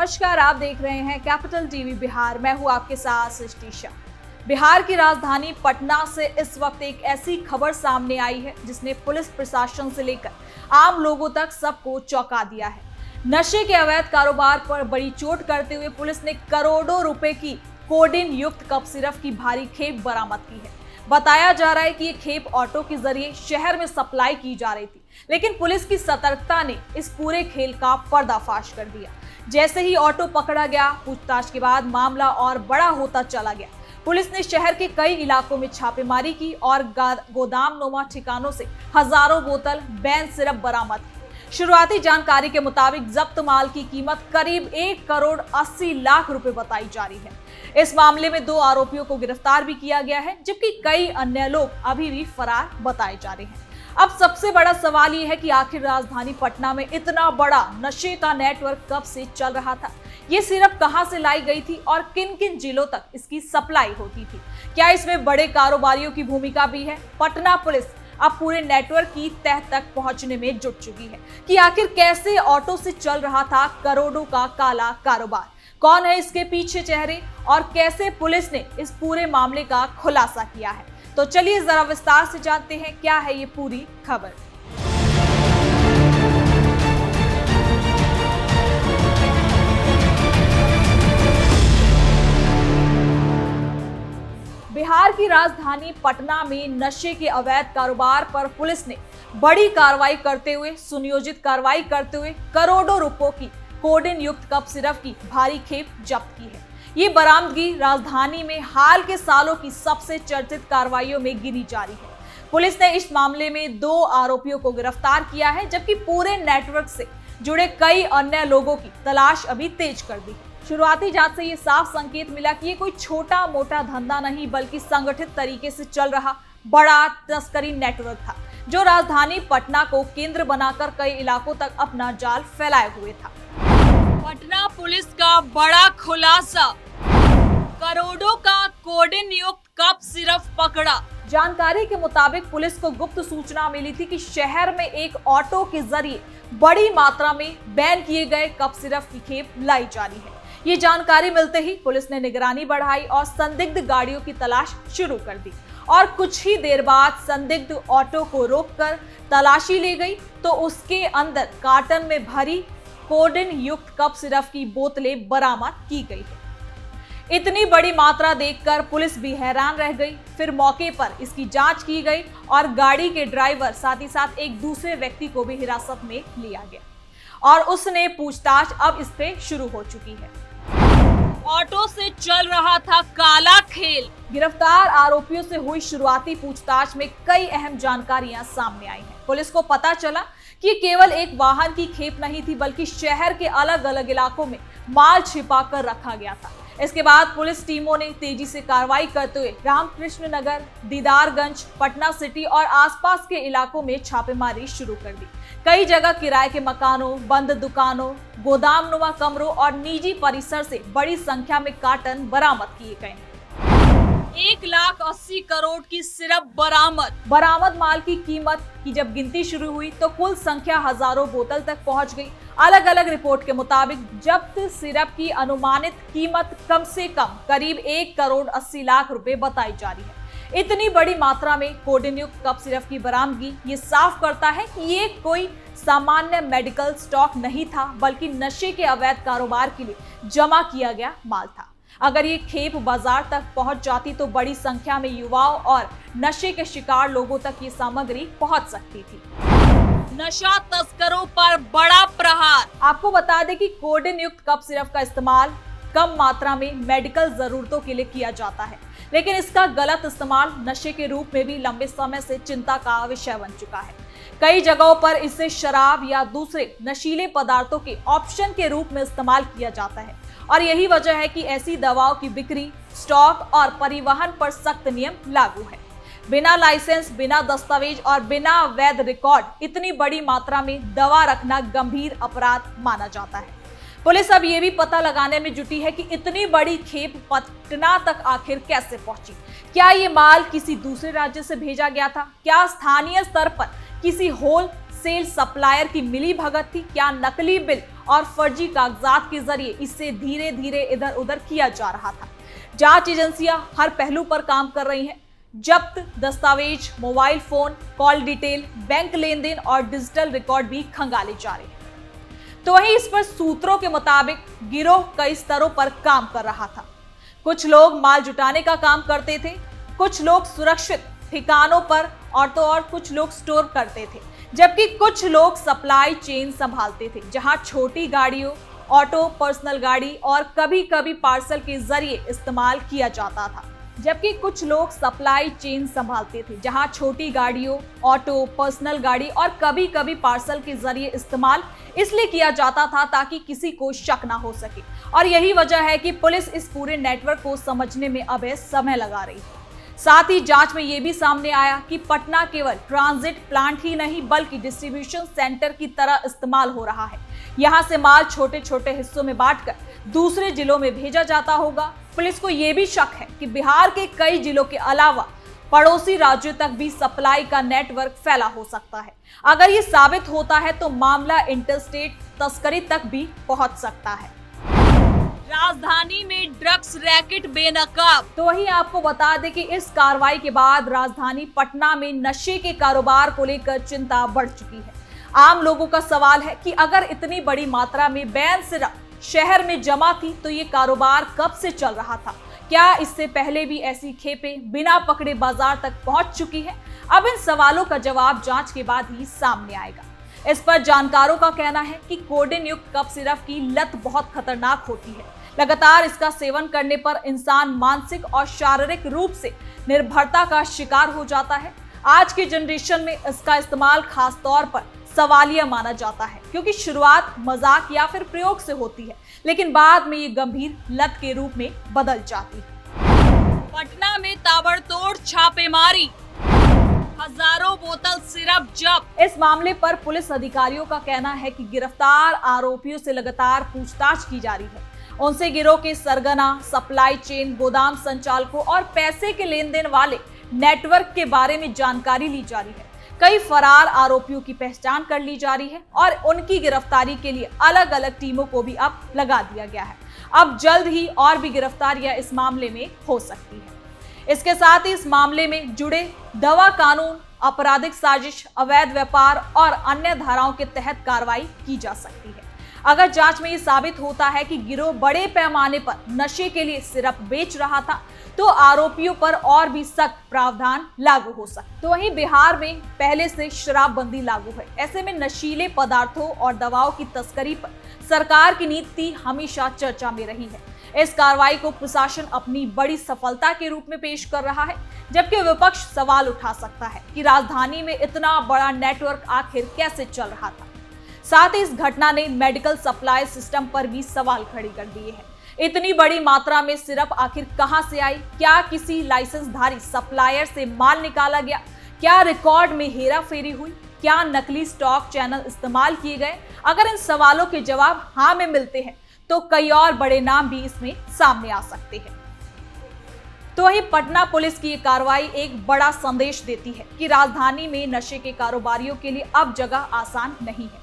नमस्कार, आप देख रहे हैं कैपिटल टीवी बिहार। मैं हूं आपके साथ सृष्टि शाह। बिहार की राजधानी पटना से इस वक्त एक ऐसी खबर सामने आई है जिसने पुलिस प्रशासन से लेकर आम लोगों तक सबको चौंका दिया है। नशे के अवैध कारोबार पर बड़ी चोट करते हुए पुलिस ने करोड़ों रुपए की कोडीन युक्त कप सिरप की भारी खेप बरामद की है। बताया जा रहा है कि ये खेप ऑटो के जरिए शहर में सप्लाई की जा रही थी, लेकिन पुलिस की सतर्कता ने इस पूरे खेल का पर्दाफाश कर दिया। जैसे ही ऑटो पकड़ा गया, पूछताछ के बाद मामला और बड़ा होता चला गया। पुलिस ने शहर के कई इलाकों में छापेमारी की और गोदाम नुमा ठिकानों से हजारों बोतल बैन सिरप बरामद की। शुरुआती जानकारी के मुताबिक जब्त माल की कीमत करीब 1 करोड़ 80 लाख रुपए बताई जा रही है। इस मामले में 2 आरोपियों को गिरफ्तार भी किया गया है, जबकि कई अन्य लोग अभी भी फरार बताए जा रहे हैं। अब सबसे बड़ा सवाल ये है कि आखिर राजधानी पटना में इतना बड़ा नशे का नेटवर्क कब से चल रहा था? ये सिरप कहां से लाई गई थी और किन किन जिलों तक इसकी सप्लाई होती थी? क्या इसमें बड़े कारोबारियों की भूमिका भी है? पटना पुलिस अब पूरे नेटवर्क की तह तक पहुंचने में जुट चुकी है कि आखिर कैसे ऑटो से चल रहा था करोड़ों का काला कारोबार, कौन है इसके पीछे चेहरे और कैसे पुलिस ने इस पूरे मामले का खुलासा किया है। तो चलिए जरा विस्तार से जानते हैं क्या है ये पूरी खबर। बिहार की राजधानी पटना में नशे के अवैध कारोबार पर पुलिस ने बड़ी कार्रवाई करते हुए सुनियोजित कार्रवाई करते हुए करोड़ों रुपयों की कोडीन युक्त कप सिरप की भारी खेप जब्त की है। ये बरामदगी राजधानी में हाल के सालों की सबसे चर्चित कार्रवाइयों में गिनी जा रही है। पुलिस ने इस मामले में 2 आरोपियों को गिरफ्तार किया है, जबकि पूरे नेटवर्क से जुड़े कई अन्य लोगों की तलाश अभी तेज कर दी है। शुरुआती जांच से ये साफ संकेत मिला कि ये कोई छोटा मोटा धंधा नहीं, बल्कि संगठित तरीके से चल रहा बड़ा तस्करी नेटवर्क था, जो राजधानी पटना को केंद्र बनाकर कई इलाकों तक अपना जाल फैलाए हुए था। पटना पुलिस का बड़ा खुलासा, करोड़ों का कोडीन युक्त कप सिरप पकड़ा। जानकारी के मुताबिक पुलिस को गुप्त सूचना मिली थी कि शहर में एक ऑटो के जरिए बड़ी मात्रा में बैन किए गए कप सिरप की खेप लाई जा रही है। ये जानकारी मिलते ही पुलिस ने निगरानी बढ़ाई और संदिग्ध गाड़ियों की तलाश शुरू कर दी और कुछ ही देर बाद संदिग्ध ऑटो को रोककर तलाशी ली गई तो उसके अंदर कार्टन में भरी कोडीन युक्त कप सिरप की बोतलें बरामद की गई है। इतनी बड़ी मात्रा देखकर पुलिस भी हैरान रह गई। फिर मौके पर इसकी जांच की गई और गाड़ी के ड्राइवर साथ ही साथ एक दूसरे व्यक्ति को भी हिरासत में लिया गया और उसने पूछताछ अब इस पे शुरू हो चुकी है। ऑटो से चल रहा था काला खेल। गिरफ्तार आरोपियों से हुई शुरुआती पूछताछ में कई अहम जानकारियां सामने आई हैं। पुलिस को पता चला कि केवल एक वाहन की खेप नहीं थी, बल्कि शहर के अलग अलग इलाकों में माल छिपा कर रखा गया था। इसके बाद पुलिस टीमों ने तेजी से कार्रवाई करते हुए रामकृष्ण नगर, दीदारगंज, पटना सिटी और आसपास के इलाकों में छापेमारी शुरू कर दी। कई जगह किराए के मकानों, बंद दुकानों, गोदामनुमा कमरों और निजी परिसर से बड़ी संख्या में कार्टन बरामद किए गए। 1,80 करोड़ की सिरप बरामद माल की कीमत की जब गिनती शुरू हुई तो कुल संख्या हजारों बोतल तक पहुंच गई। अलग अलग रिपोर्ट के मुताबिक जब्त सिरप की अनुमानित कीमत कम से कम करीब 1 करोड़ 80 लाख रुपए बताई जा रही है। इतनी बड़ी मात्रा में कोडीन युक्त कप सिरप की बरामदगी ये साफ करता है कि ये कोई सामान्य मेडिकल स्टॉक नहीं था, बल्कि नशे के अवैध कारोबार के लिए जमा किया गया माल था। अगर ये खेप बाजार तक पहुंच जाती तो बड़ी संख्या में युवाओं और नशे के शिकार लोगों तक ये सामग्री पहुंच सकती थी। नशा तस्करों पर बड़ा प्रहार। आपको बता दें कि कोडीन युक्त कप सिरप का इस्तेमाल कम मात्रा में मेडिकल जरूरतों के लिए किया जाता है, लेकिन इसका गलत इस्तेमाल नशे के रूप में भी लंबे समय से चिंता का विषय बन चुका है। कई जगहों पर इसे शराब या दूसरे नशीले पदार्थों के ऑप्शन के रूप में इस्तेमाल किया जाता है और यही वजह है कि ऐसी दवाओं की बिक्री, स्टॉक और परिवहन पर सख्त नियम लागू है। बिना लाइसेंस, बिना दस्तावेज और बिना वैध रिकॉर्ड इतनी बड़ी मात्रा में दवा रखना गंभीर अपराध माना जाता है। पुलिस अब ये भी पता लगाने में जुटी है कि इतनी बड़ी खेप पटना तक आखिर कैसे पहुंची। क्या ये माल किसी दूसरे राज्य से भेजा गया था? क्या स्थानीय स्तर पर किसी होल होलसेल सप्लायर की मिली भगत थी, क्या नकली बिल और फर्जी कागजात के जरिए इसे धीरे धीरे इधर उधर किया जा रहा था। जांच एजेंसियां हर पहलू पर काम कर रही हैं। जब्त दस्तावेज, mobile phone, call detail, bank लेन देन और डिजिटल रिकॉर्ड भी खंगाले जा रहे हैं। तो वहीं इस पर सूत्रों के मुताबिक गिरोह कई स्तरों पर काम कर रहा था। कुछ लोग माल जुटाने का काम करते थे, कुछ लोग सुरक्षित ठिकानों पर और कुछ लोग स्टोर करते थे, जबकि कुछ लोग सप्लाई चेन संभालते थे, जहां छोटी गाड़ियों, ऑटो, पर्सनल गाड़ी और कभी कभी पार्सल के जरिए इस्तेमाल किया जाता था। जबकि कुछ लोग सप्लाई चेन संभालते थे, जहां छोटी गाड़ियों, ऑटो, पर्सनल गाड़ी और कभी कभी पार्सल के जरिए इस्तेमाल इसलिए किया जाता था ताकि किसी को शक ना हो सके। और यही वजह है कि पुलिस इस पूरे नेटवर्क को समझने में अब समय लगा रही है। साथ ही जांच में यह भी सामने आया कि पटना केवल ट्रांजिट प्लांट ही नहीं बल्कि डिस्ट्रीब्यूशन सेंटर की तरह इस्तेमाल हो रहा है। यहां से माल छोटे छोटे हिस्सों में बांटकर दूसरे जिलों में भेजा जाता होगा। पुलिस को यह भी शक है कि बिहार के कई जिलों के अलावा पड़ोसी राज्यों तक भी सप्लाई का नेटवर्क फैला हो सकता है। अगर ये साबित होता है तो मामला इंटरस्टेट तस्करी तक भी पहुंच सकता है। राजधानी में ड्रग्स रैकेट बेनकाब। तो वहीं आपको बता दें कि इस कार्रवाई के बाद राजधानी पटना में नशे के कारोबार को लेकर चिंता बढ़ चुकी है। आम लोगों का सवाल है कि अगर इतनी बड़ी मात्रा में बैन सिरप शहर में जमा थी तो ये कारोबार कब से चल रहा था? क्या इससे पहले भी ऐसी खेपें बिना पकड़े बाजार तक पहुंच चुकी है? अब इन सवालों का जवाब जांच के बाद ही सामने आएगा। इस पर जानकारों का कहना है कि कोडेन युक्त कप सिरप की लत बहुत खतरनाक होती है। लगातार इसका सेवन करने पर इंसान मानसिक और शारीरिक रूप से निर्भरता का शिकार हो जाता है। आज की जनरेशन में इसका इस्तेमाल खास तौर पर सवालिया माना जाता है, क्योंकि शुरुआत मजाक या फिर प्रयोग से होती है, लेकिन बाद में ये गंभीर लत के रूप में बदल जाती है। पटना में ताबड़तोड़ छापेमारी, हजारों बोतल सिरप जब्त। इस मामले पर पुलिस अधिकारियों का कहना है कि गिरफ्तार आरोपियों से लगातार पूछताछ की जा रही है। उनसे गिरोह के सरगना, सप्लाई चेन, गोदाम संचालकों और पैसे के लेन देन वाले नेटवर्क के बारे में जानकारी ली जा रही है। कई फरार आरोपियों की पहचान कर ली जा रही है और उनकी गिरफ्तारी के लिए अलग अलग टीमों को भी अब लगा दिया गया है। अब जल्द ही और भी गिरफ्तारियां इस मामले में हो सकती है। इसके साथ ही इस मामले में जुड़े दवा कानून, आपराधिक साजिश, अवैध व्यापार और अन्य धाराओं के तहत कार्रवाई की जा सकती है। अगर जांच में ये साबित होता है कि गिरोह बड़े पैमाने पर नशे के लिए सिरप बेच रहा था तो आरोपियों पर और भी सख्त प्रावधान लागू हो सकते। तो वहीं बिहार में पहले से शराबबंदी लागू है। ऐसे में नशीले पदार्थों और दवाओं की तस्करी पर सरकार की नीति हमेशा चर्चा में रही है। इस कार्रवाई को प्रशासन अपनी बड़ी सफलता के रूप में पेश कर रहा है, जबकि विपक्ष सवाल उठा सकता है कि राजधानी में इतना बड़ा नेटवर्क आखिर कैसे चल रहा था। साथ ही इस घटना ने मेडिकल सप्लाई सिस्टम पर भी सवाल खड़े कर दिए हैं। इतनी बड़ी मात्रा में सिरप आखिर कहां से आई? क्या किसी लाइसेंसधारी सप्लायर से माल निकाला गया? क्या रिकॉर्ड में हेराफेरी हुई? क्या नकली स्टॉक चैनल इस्तेमाल किए गए? अगर इन सवालों के जवाब हाँ में मिलते हैं तो कई और बड़े नाम भी इसमें सामने आ सकते हैं। तो वहीं पटना पुलिस की ये कार्रवाई एक बड़ा संदेश देती है कि राजधानी में नशे के कारोबारियों के लिए अब जगह आसान नहीं है।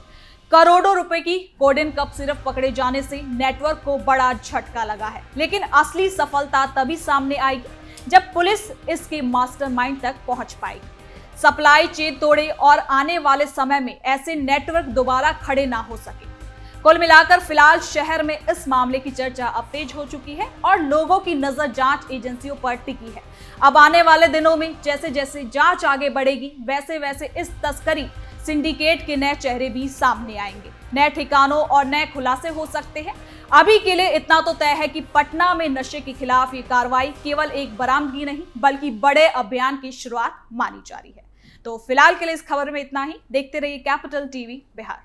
करोड़ों रुपए की कोडेन कप सिरप पकड़े जाने से नेटवर्क को बड़ा झटका लगा है, लेकिन असली सफलता तभी सामने आएगी जब पुलिस इसके मास्टरमाइंड तक पहुंच पाएगी, सप्लाई चेन तोड़े और आने वाले समय में ऐसे नेटवर्क दोबारा खड़े ना हो सके। कुल मिलाकर फिलहाल शहर में इस मामले की चर्चा अब तेज हो चुकी है और लोगों की नजर जांच एजेंसियों पर टिकी है। अब आने वाले दिनों में जैसे जैसे जांच आगे बढ़ेगी वैसे वैसे इस तस्करी सिंडिकेट के नए चेहरे भी सामने आएंगे, नए ठिकानों और नए खुलासे हो सकते हैं। अभी के लिए इतना तो तय है कि पटना में नशे के खिलाफ ये कार्रवाई केवल एक बरामदगी नहीं बल्कि बड़े अभियान की शुरुआत मानी जा रही है। तो फिलहाल के लिए इस खबर में इतना ही। देखते रहिए कैपिटल टीवी बिहार।